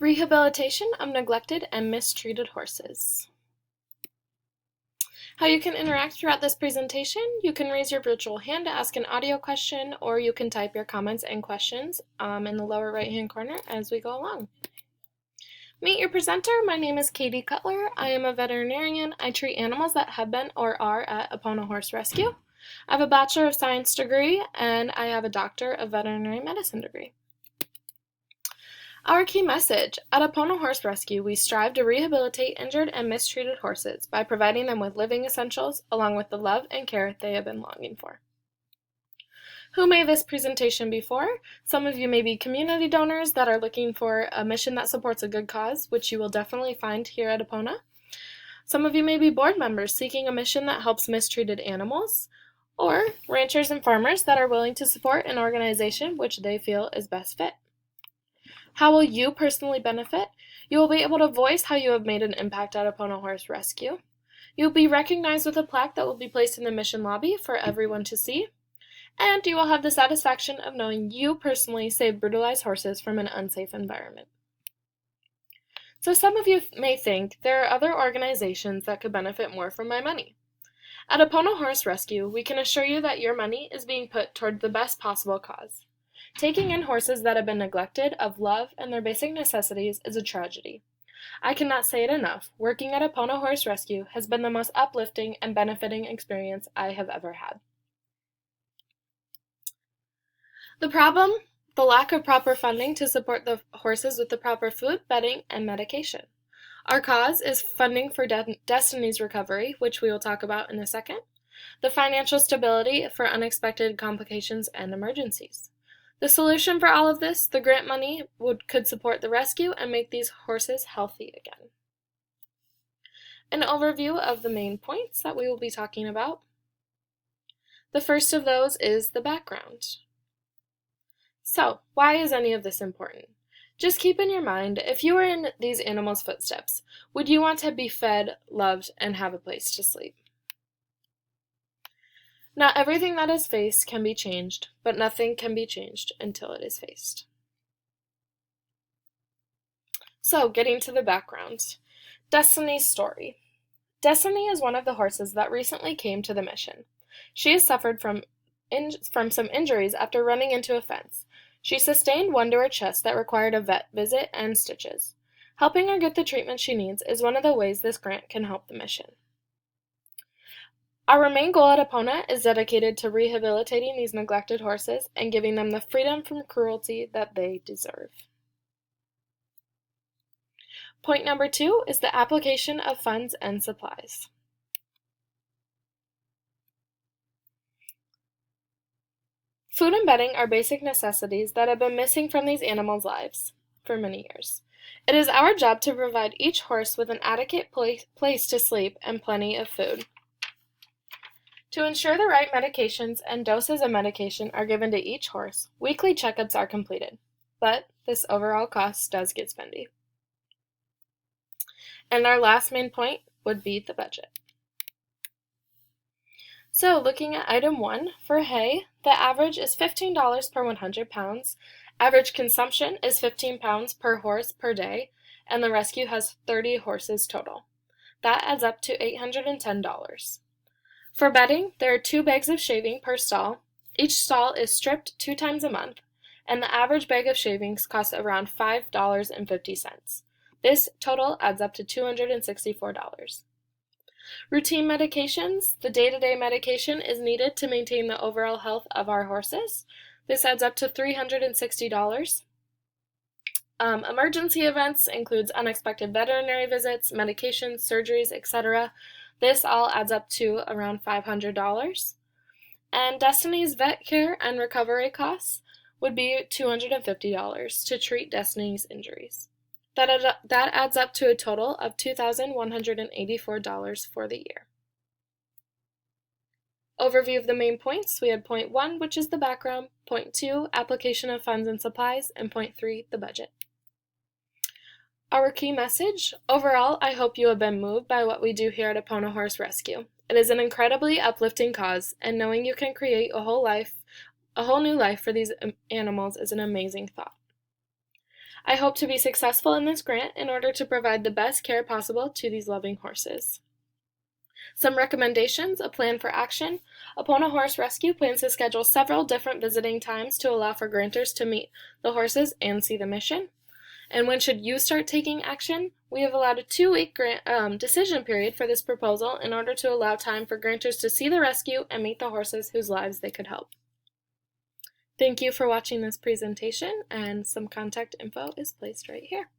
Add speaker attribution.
Speaker 1: Rehabilitation of neglected and mistreated horses. How you can interact throughout this presentation: you can raise your virtual hand to ask an audio question, or you can type your comments and questions in the lower right hand corner as we go along. Meet your presenter. My name is Katie Cutler. I am a veterinarian. I treat animals that have been or are at Epona Horse Rescue. I have a Bachelor of Science degree, and I have a Doctor of Veterinary Medicine degree. Our key message: at Epona Horse Rescue, we strive to rehabilitate injured and mistreated horses by providing them with living essentials along with the love and care they have been longing for. Who may this presentation be for? Some of you may be community donors that are looking for a mission that supports a good cause, which you will definitely find here at Epona. Some of you may be board members seeking a mission that helps mistreated animals, or ranchers and farmers that are willing to support an organization which they feel is best fit. How will you personally benefit? You will be able to voice how you have made an impact at Epona Horse Rescue. You will be recognized with a plaque that will be placed in the mission lobby for everyone to see. And you will have the satisfaction of knowing you personally saved brutalized horses from an unsafe environment. So some of you may think there are other organizations that could benefit more from my money. At Epona Horse Rescue, we can assure you that your money is being put toward the best possible cause. Taking in horses that have been neglected of love and their basic necessities is a tragedy. I cannot say it enough. Working at Epona Horse Rescue has been the most uplifting and benefiting experience I have ever had. The problem: the lack of proper funding to support the horses with the proper food, bedding, and medication. Our cause is funding for Destiny's recovery, which we will talk about in a second. The financial stability for unexpected complications and emergencies. The solution for all of this: the grant money could support the rescue and make these horses healthy again. An overview of the main points that we will be talking about. The first of those is the background. So, why is any of this important? Just keep in your mind, if you were in these animals' footsteps, would you want to be fed, loved, and have a place to sleep? Not everything that is faced can be changed, but nothing can be changed until it is faced. So, getting to the background. Destiny's story. Destiny is one of the horses that recently came to the mission. She has suffered from some injuries after running into a fence. She sustained one to her chest that required a vet visit and stitches. Helping her get the treatment she needs is one of the ways this grant can help the mission. Our main goal at Epona is dedicated to rehabilitating these neglected horses and giving them the freedom from cruelty that they deserve. Point number 2 is the application of funds and supplies. Food and bedding are basic necessities that have been missing from these animals' lives for many years. It is our job to provide each horse with an adequate place to sleep and plenty of food. To ensure the right medications and doses of medication are given to each horse, weekly checkups are completed, but this overall cost does get spendy. And our last main point would be the budget. So, looking at item 1, for hay, the average is $15 per 100 pounds. Average consumption is 15 pounds per horse per day, and the rescue has 30 horses total. That adds up to $810. For bedding, there are 2 bags of shaving per stall. Each stall is stripped 2 times a month, and the average bag of shavings costs around $5.50. This total adds up to $264. Routine medications. The day-to-day medication is needed to maintain the overall health of our horses. This adds up to $360. Emergency events includes unexpected veterinary visits, medications, surgeries, etc. This all adds up to around $500. And Destiny's vet care and recovery costs would be $250 to treat Destiny's injuries. That adds up to a total of $2,184 for the year. Overview of the main points. We had point 1, which is the background, point 2, application of funds and supplies, and point 3, the budget. Our key message: overall, I hope you have been moved by what we do here at Epona Horse Rescue. It is an incredibly uplifting cause, and knowing you can create a whole new life for these animals is an amazing thought. I hope to be successful in this grant in order to provide the best care possible to these loving horses. Some recommendations, a plan for action. Epona Horse Rescue plans to schedule several different visiting times to allow for grantors to meet the horses and see the mission. And when should you start taking action? We have allowed a 2-week decision period for this proposal in order to allow time for grantors to see the rescue and meet the horses whose lives they could help. Thank you for watching this presentation, and some contact info is placed right here.